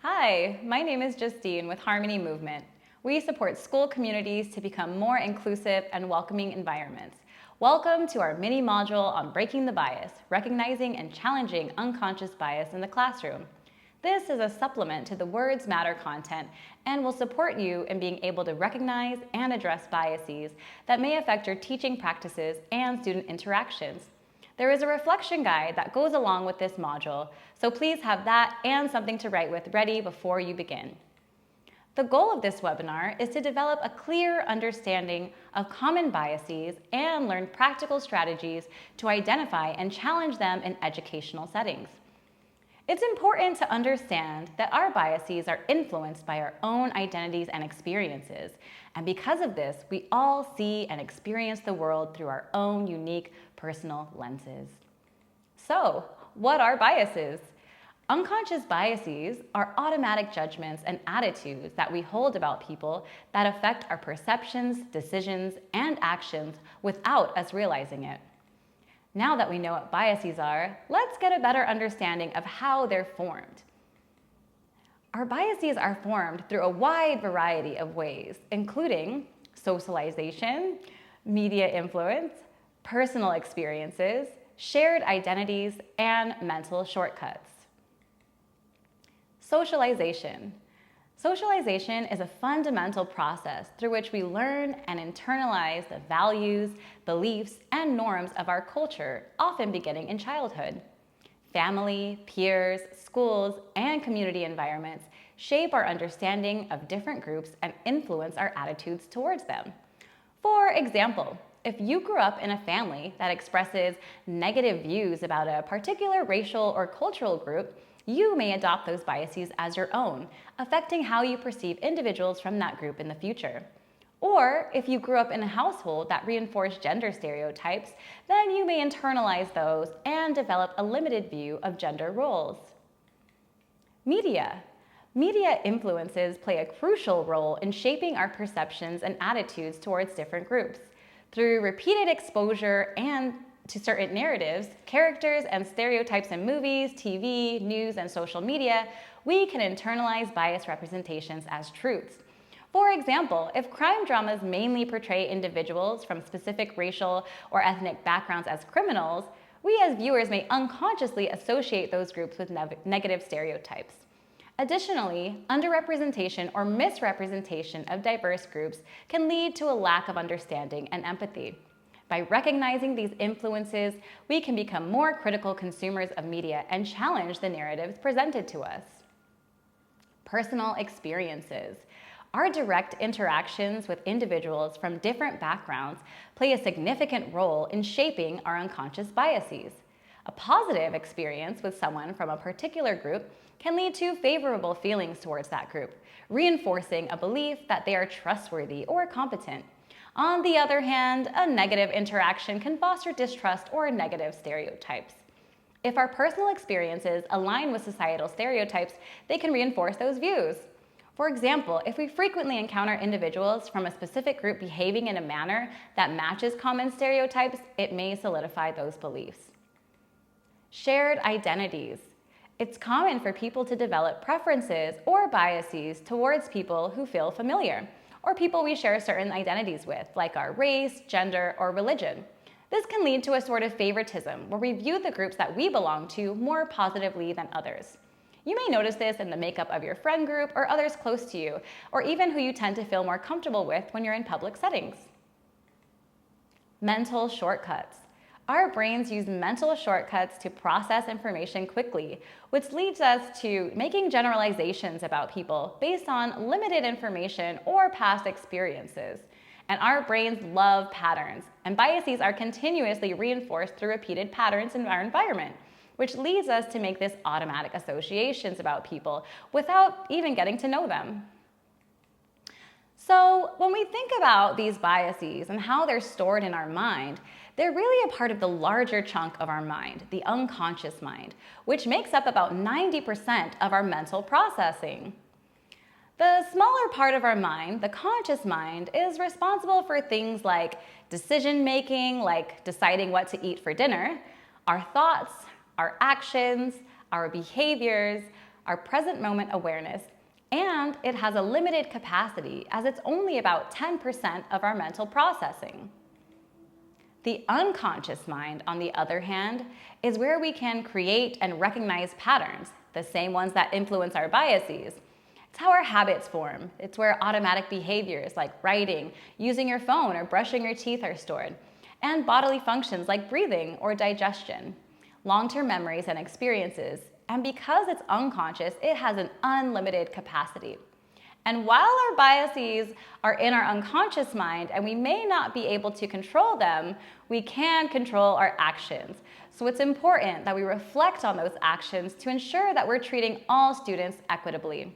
Hi, my name is Justine with Harmony Movement. We support school communities to become more inclusive and welcoming environments. Welcome to our mini module on breaking the bias, recognizing and challenging unconscious bias in the classroom. This is a supplement to the Words Matter content and will support you in being able to recognize and address biases that may affect your teaching practices and student interactions. There is a reflection guide that goes along with this module, so please have that and something to write with ready before you begin. The goal of this webinar is to develop a clear understanding of common biases and learn practical strategies to identify and challenge them in educational settings. It's important to understand that our biases are influenced by our own identities and experiences, and because of this, we all see and experience the world through our own unique personal lenses. So, what are biases? Unconscious biases are automatic judgments and attitudes that we hold about people that affect our perceptions, decisions, and actions without us realizing it. Now that we know what biases are, let's get a better understanding of how they're formed. Our biases are formed through a wide variety of ways, including socialization, media influence, personal experiences, shared identities, and mental shortcuts. Socialization. Socialization is a fundamental process through which we learn and internalize the values, beliefs, and norms of our culture, often beginning in childhood. Family, peers, schools, and community environments shape our understanding of different groups and influence our attitudes towards them. For example, if you grew up in a family that expresses negative views about a particular racial or cultural group, you may adopt those biases as your own, affecting how you perceive individuals from that group in the future. Or if you grew up in a household that reinforced gender stereotypes, then you may internalize those and develop a limited view of gender roles. Media. Media influences play a crucial role in shaping our perceptions and attitudes towards different groups. Through repeated exposure and to certain narratives, characters, and stereotypes in movies, TV, news, and social media, we can internalize biased representations as truths. For example, if crime dramas mainly portray individuals from specific racial or ethnic backgrounds as criminals, we as viewers may unconsciously associate those groups with negative stereotypes. Additionally, underrepresentation or misrepresentation of diverse groups can lead to a lack of understanding and empathy. By recognizing these influences, we can become more critical consumers of media and challenge the narratives presented to us. Personal experiences. Our direct interactions with individuals from different backgrounds play a significant role in shaping our unconscious biases. A positive experience with someone from a particular group can lead to favorable feelings towards that group, reinforcing a belief that they are trustworthy or competent. On the other hand, a negative interaction can foster distrust or negative stereotypes. If our personal experiences align with societal stereotypes, they can reinforce those views. For example, if we frequently encounter individuals from a specific group behaving in a manner that matches common stereotypes, it may solidify those beliefs. Shared identities. It's common for people to develop preferences or biases towards people who feel familiar, or people we share certain identities with, like our race, gender, or religion. This can lead to a sort of favoritism, where we view the groups that we belong to more positively than others. You may notice this in the makeup of your friend group or others close to you, or even who you tend to feel more comfortable with when you're in public settings. Mental shortcuts. Our brains use mental shortcuts to process information quickly, which leads us to making generalizations about people based on limited information or past experiences. And our brains love patterns, and biases are continuously reinforced through repeated patterns in our environment, which leads us to make these automatic associations about people without even getting to know them. So when we think about these biases and how they're stored in our mind, they're really a part of the larger chunk of our mind, the unconscious mind, which makes up about 90% of our mental processing. The smaller part of our mind, the conscious mind, is responsible for things like decision-making, like deciding what to eat for dinner, our thoughts, our actions, our behaviors, our present moment awareness, and it has a limited capacity as it's only about 10% of our mental processing. The unconscious mind, on the other hand, is where we can create and recognize patterns, the same ones that influence our biases. It's how our habits form. It's where automatic behaviors like writing, using your phone, or brushing your teeth are stored, and bodily functions like breathing or digestion, long-term memories and experiences. And because it's unconscious, it has an unlimited capacity. And while our biases are in our unconscious mind and we may not be able to control them, we can control our actions. So it's important that we reflect on those actions to ensure that we're treating all students equitably.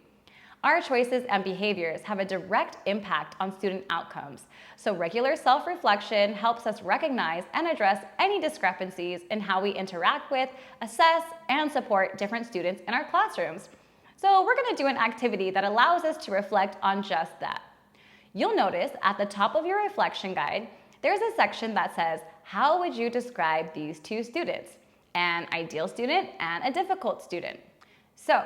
Our choices and behaviors have a direct impact on student outcomes. So regular self-reflection helps us recognize and address any discrepancies in how we interact with, assess, and support different students in our classrooms. So we're going to do an activity that allows us to reflect on just that. You'll notice at the top of your reflection guide, there's a section that says, how would you describe these two students? An ideal student and a difficult student. So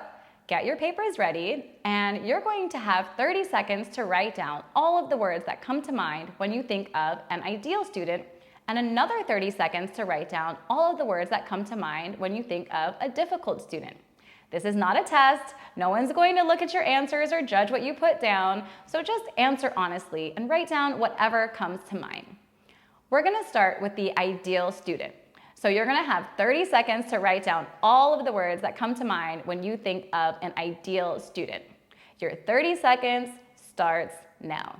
get your papers ready, and you're going to have 30 seconds to write down all of the words that come to mind when you think of an ideal student, and another 30 seconds to write down all of the words that come to mind when you think of a difficult student. This is not a test. No one's going to look at your answers or judge what you put down, so just answer honestly and write down whatever comes to mind. We're going to start with the ideal student. So you're going to have 30 seconds to write down all of the words that come to mind when you think of an ideal student. Your 30 seconds starts now.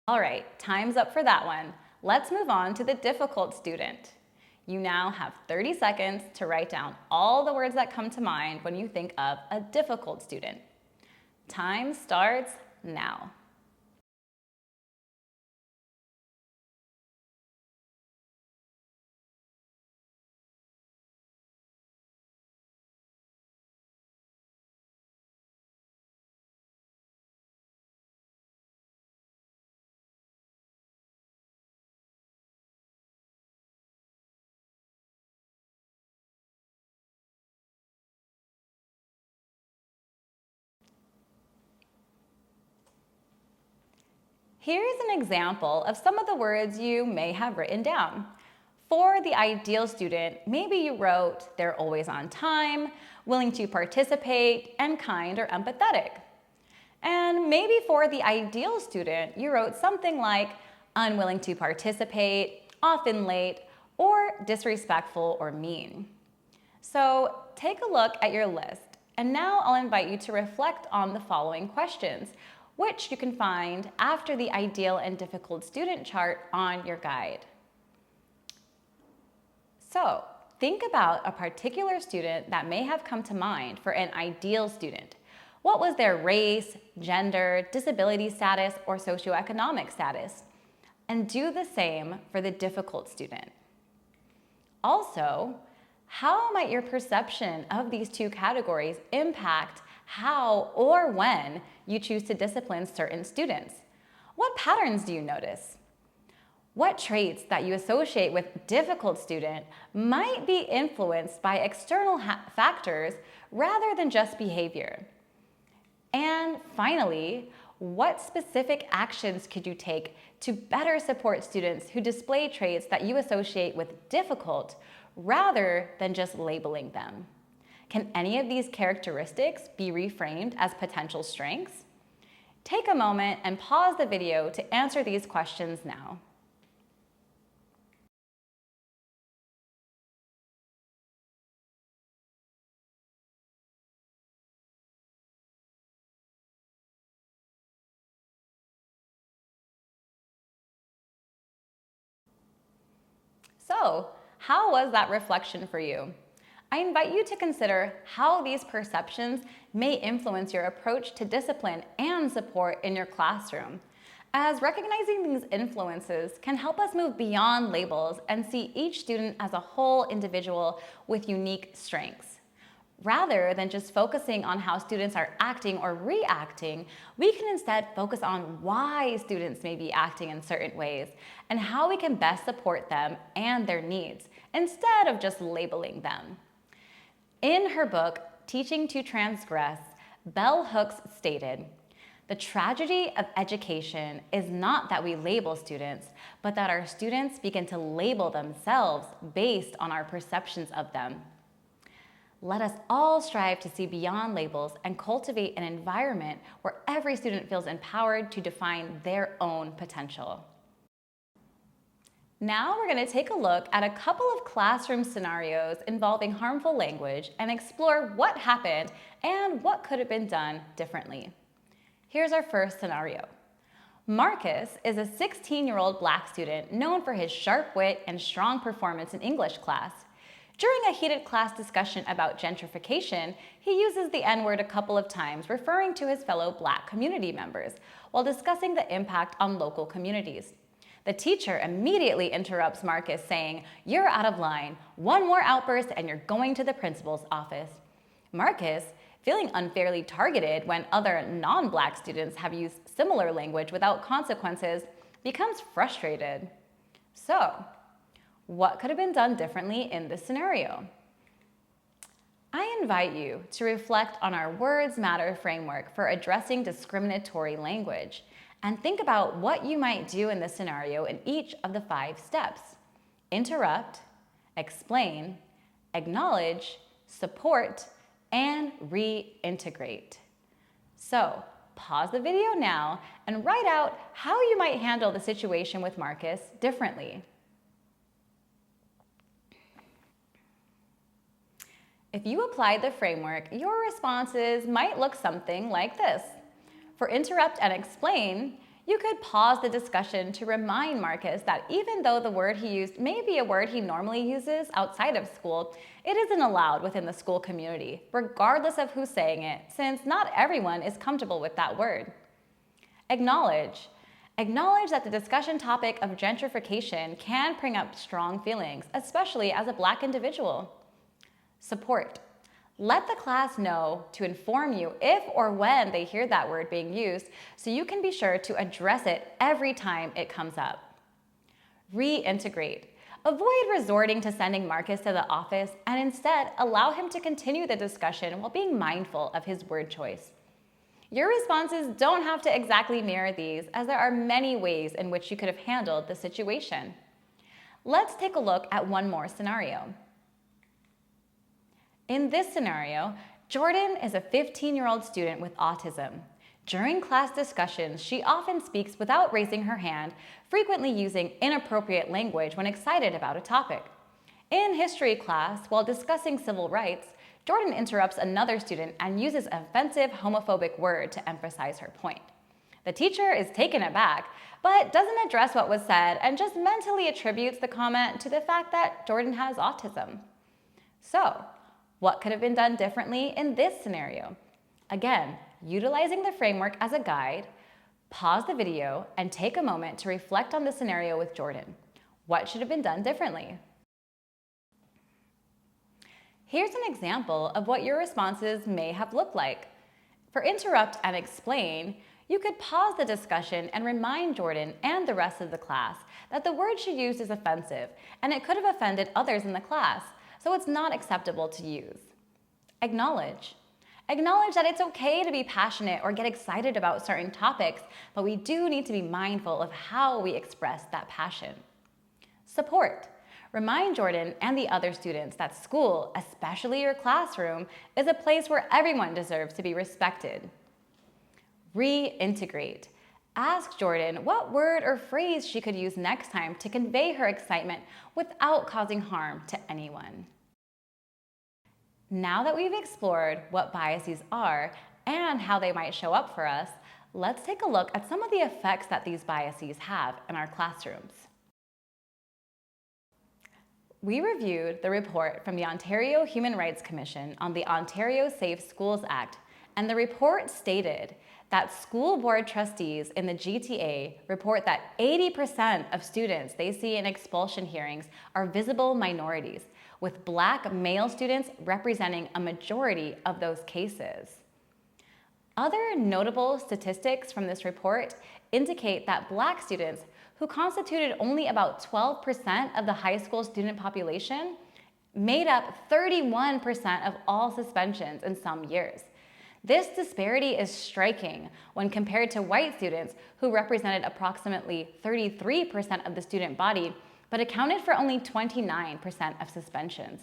All right, time's up for that one. Let's move on to the difficult student. You now have 30 seconds to write down all the words that come to mind when you think of a difficult student. Time starts now. Here's an example of some of the words you may have written down. For the ideal student, maybe you wrote they're always on time, willing to participate, and kind or empathetic. And maybe for the ideal student, you wrote something like unwilling to participate, often late, or disrespectful or mean. So take a look at your list, and now I'll invite you to reflect on the following questions, which you can find after the ideal and difficult student chart on your guide. So think about a particular student that may have come to mind for an ideal student. What was their race, gender, disability status, or socioeconomic status? And do the same for the difficult student. Also, how might your perception of these two categories impact how or when you choose to discipline certain students? What patterns do you notice? What traits that you associate with difficult student might be influenced by external factors rather than just behavior? And finally, what specific actions could you take to better support students who display traits that you associate with difficult rather than just labeling them? Can any of these characteristics be reframed as potential strengths? Take a moment and pause the video to answer these questions now. So, how was that reflection for you? I invite you to consider how these perceptions may influence your approach to discipline and support in your classroom, as recognizing these influences can help us move beyond labels and see each student as a whole individual with unique strengths. Rather than just focusing on how students are acting or reacting, we can instead focus on why students may be acting in certain ways and how we can best support them and their needs, instead of just labeling them. In her book, Teaching to Transgress, Bell Hooks stated, "The tragedy of education is not that we label students, but that our students begin to label themselves based on our perceptions of them." Let us all strive to see beyond labels and cultivate an environment where every student feels empowered to define their own potential. Now we're going to take a look at a couple of classroom scenarios involving harmful language and explore what happened and what could have been done differently. Here's our first scenario. Marcus is a 16-year-old Black student known for his sharp wit and strong performance in English class. During a heated class discussion about gentrification, he uses the N-word a couple of times, referring to his fellow Black community members, while discussing the impact on local communities. The teacher immediately interrupts Marcus, saying, "You're out of line. One more outburst and you're going to the principal's office." Marcus, feeling unfairly targeted when other non-Black students have used similar language without consequences, becomes frustrated. So, what could have been done differently in this scenario? I invite you to reflect on our Words Matter framework for addressing discriminatory language and think about what you might do in this scenario in each of the 5 steps. Interrupt, explain, acknowledge, support, and reintegrate. So, pause the video now and write out how you might handle the situation with Marcus differently. If you applied the framework, your responses might look something like this. For interrupt and explain, you could pause the discussion to remind Marcus that even though the word he used may be a word he normally uses outside of school, it isn't allowed within the school community, regardless of who's saying it, since not everyone is comfortable with that word. Acknowledge. Acknowledge that the discussion topic of gentrification can bring up strong feelings, especially as a Black individual. Support. Let the class know to inform you if or when they hear that word being used, so you can be sure to address it every time it comes up. Reintegrate. Avoid resorting to sending Marcus to the office and instead allow him to continue the discussion while being mindful of his word choice. Your responses don't have to exactly mirror these, as there are many ways in which you could have handled the situation. Let's take a look at one more scenario. In this scenario, Jordan is a 15-year-old student with autism. During class discussions, she often speaks without raising her hand, frequently using inappropriate language when excited about a topic. In history class, while discussing civil rights, Jordan interrupts another student and uses an offensive homophobic word to emphasize her point. The teacher is taken aback, but doesn't address what was said and just mentally attributes the comment to the fact that Jordan has autism. So, what could have been done differently in this scenario? Again, utilizing the framework as a guide, pause the video and take a moment to reflect on the scenario with Jordan. What should have been done differently? Here's an example of what your responses may have looked like. For interrupt and explain, you could pause the discussion and remind Jordan and the rest of the class that the word she used is offensive and it could have offended others in the class, so it's not acceptable to use. Acknowledge. Acknowledge that it's okay to be passionate or get excited about certain topics, but we do need to be mindful of how we express that passion. Support. Remind Jordan and the other students that school, especially your classroom, is a place where everyone deserves to be respected. Reintegrate. Ask Jordan what word or phrase she could use next time to convey her excitement without causing harm to anyone. Now that we've explored what biases are and how they might show up for us, let's take a look at some of the effects that these biases have in our classrooms. We reviewed the report from the Ontario Human Rights Commission on the Ontario Safe Schools Act, and the report stated that school board trustees in the GTA report that 80% of students they see in expulsion hearings are visible minorities, with Black male students representing a majority of those cases. Other notable statistics from this report indicate that Black students, who constituted only about 12% of the high school student population, made up 31% of all suspensions in some years. This disparity is striking when compared to white students, who represented approximately 33% of the student body, but accounted for only 29% of suspensions.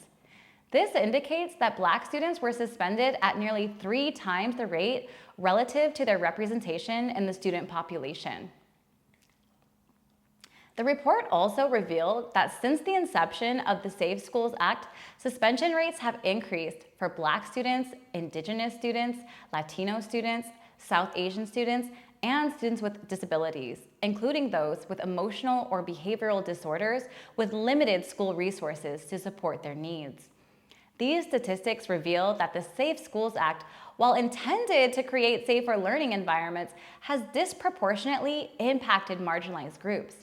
This indicates that Black students were suspended at nearly 3 times the rate relative to their representation in the student population. The report also revealed that since the inception of the Safe Schools Act, suspension rates have increased for Black students, Indigenous students, Latino students, South Asian students, and students with disabilities, including those with emotional or behavioral disorders with limited school resources to support their needs. These statistics reveal that the Safe Schools Act, while intended to create safer learning environments, has disproportionately impacted marginalized groups.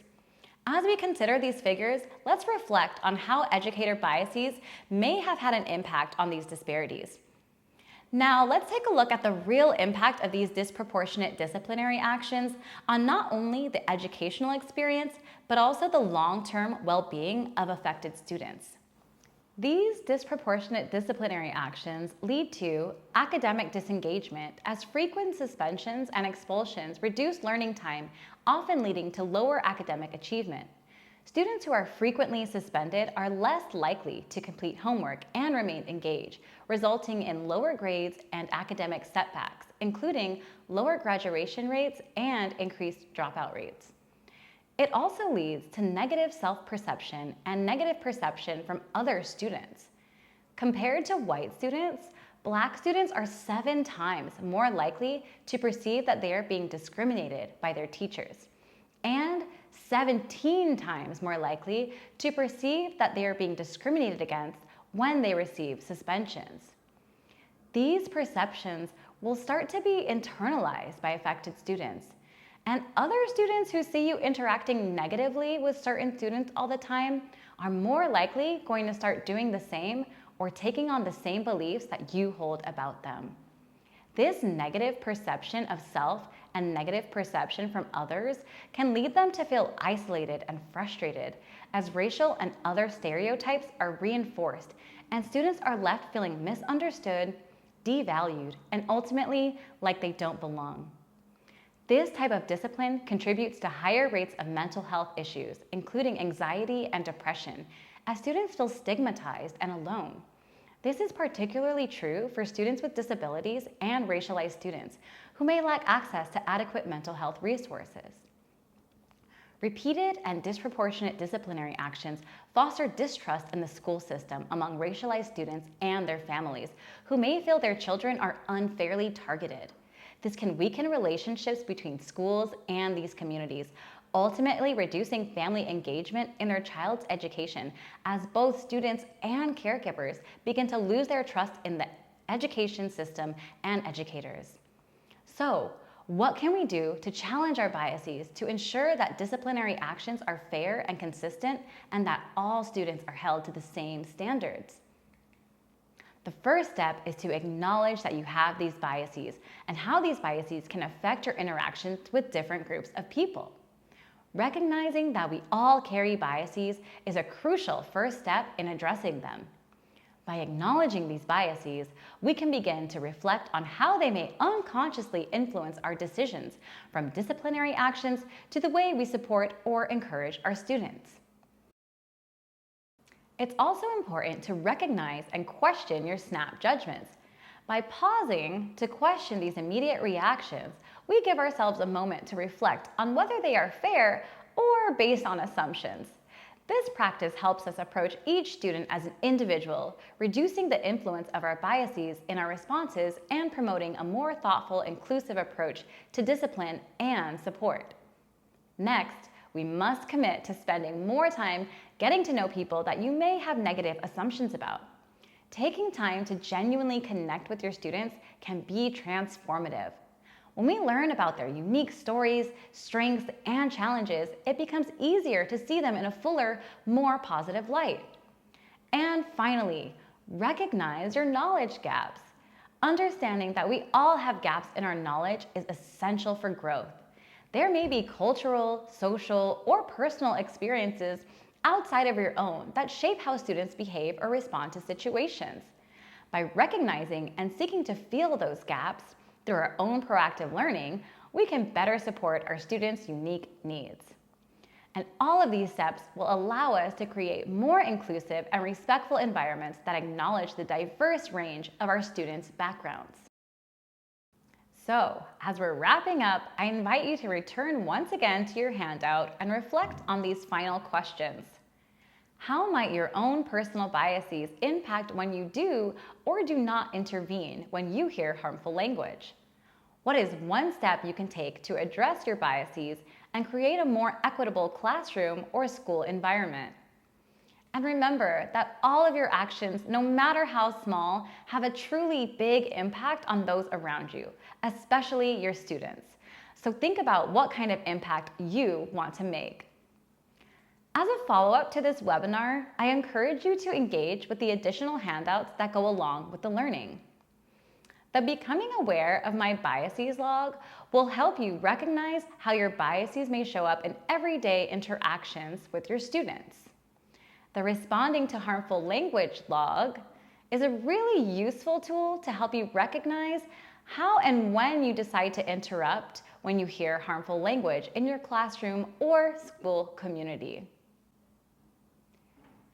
As we consider these figures, let's reflect on how educator biases may have had an impact on these disparities. Now, let's take a look at the real impact of these disproportionate disciplinary actions on not only the educational experience, but also the long-term well-being of affected students. These disproportionate disciplinary actions lead to academic disengagement, as frequent suspensions and expulsions reduce learning time, often leading to lower academic achievement. Students who are frequently suspended are less likely to complete homework and remain engaged, resulting in lower grades and academic setbacks, including lower graduation rates and increased dropout rates. It also leads to negative self-perception and negative perception from other students. Compared to white students, Black students are 7 times more likely to perceive that they are being discriminated by their teachers, and 17 times more likely to perceive that they are being discriminated against when they receive suspensions. These perceptions will start to be internalized by affected students, and other students who see you interacting negatively with certain students all the time are more likely going to start doing the same or taking on the same beliefs that you hold about them. This negative perception of self and negative perception from others can lead them to feel isolated and frustrated, as racial and other stereotypes are reinforced, and students are left feeling misunderstood, devalued, and ultimately like they don't belong. This type of discipline contributes to higher rates of mental health issues, including anxiety and depression, as students feel stigmatized and alone. This is particularly true for students with disabilities and racialized students who may lack access to adequate mental health resources. Repeated and disproportionate disciplinary actions foster distrust in the school system among racialized students and their families, who may feel their children are unfairly targeted. This can weaken relationships between schools and these communities, ultimately reducing family engagement in their child's education, as both students and caregivers begin to lose their trust in the education system and educators. So, what can we do to challenge our biases to ensure that disciplinary actions are fair and consistent, and that all students are held to the same standards? The first step is to acknowledge that you have these biases and how these biases can affect your interactions with different groups of people. Recognizing that we all carry biases is a crucial first step in addressing them. By acknowledging these biases, we can begin to reflect on how they may unconsciously influence our decisions, from disciplinary actions to the way we support or encourage our students. It's also important to recognize and question your snap judgments. By pausing to question these immediate reactions, we give ourselves a moment to reflect on whether they are fair or based on assumptions. This practice helps us approach each student as an individual, reducing the influence of our biases in our responses and promoting a more thoughtful, inclusive approach to discipline and support. Next, we must commit to spending more time getting to know people that you may have negative assumptions about. Taking time to genuinely connect with your students can be transformative. When we learn about their unique stories, strengths, and challenges, it becomes easier to see them in a fuller, more positive light. And finally, recognize your knowledge gaps. Understanding that we all have gaps in our knowledge is essential for growth. There may be cultural, social, or personal experiences outside of your own that shape how students behave or respond to situations. By recognizing and seeking to fill those gaps through our own proactive learning, we can better support our students' unique needs. And all of these steps will allow us to create more inclusive and respectful environments that acknowledge the diverse range of our students' backgrounds. So, as we're wrapping up, I invite you to return once again to your handout and reflect on these final questions. How might your own personal biases impact when you do or do not intervene when you hear harmful language? What is one step you can take to address your biases and create a more equitable classroom or school environment? And remember that all of your actions, no matter how small, have a truly big impact on those around you, especially your students. So think about what kind of impact you want to make. As a follow-up to this webinar, I encourage you to engage with the additional handouts that go along with the learning. The Becoming Aware of My Biases log will help you recognize how your biases may show up in everyday interactions with your students. The Responding to Harmful Language log is a really useful tool to help you recognize how and when you decide to interrupt when you hear harmful language in your classroom or school community.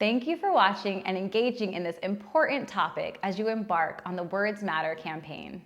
Thank you for watching and engaging in this important topic as you embark on the Words Matter campaign.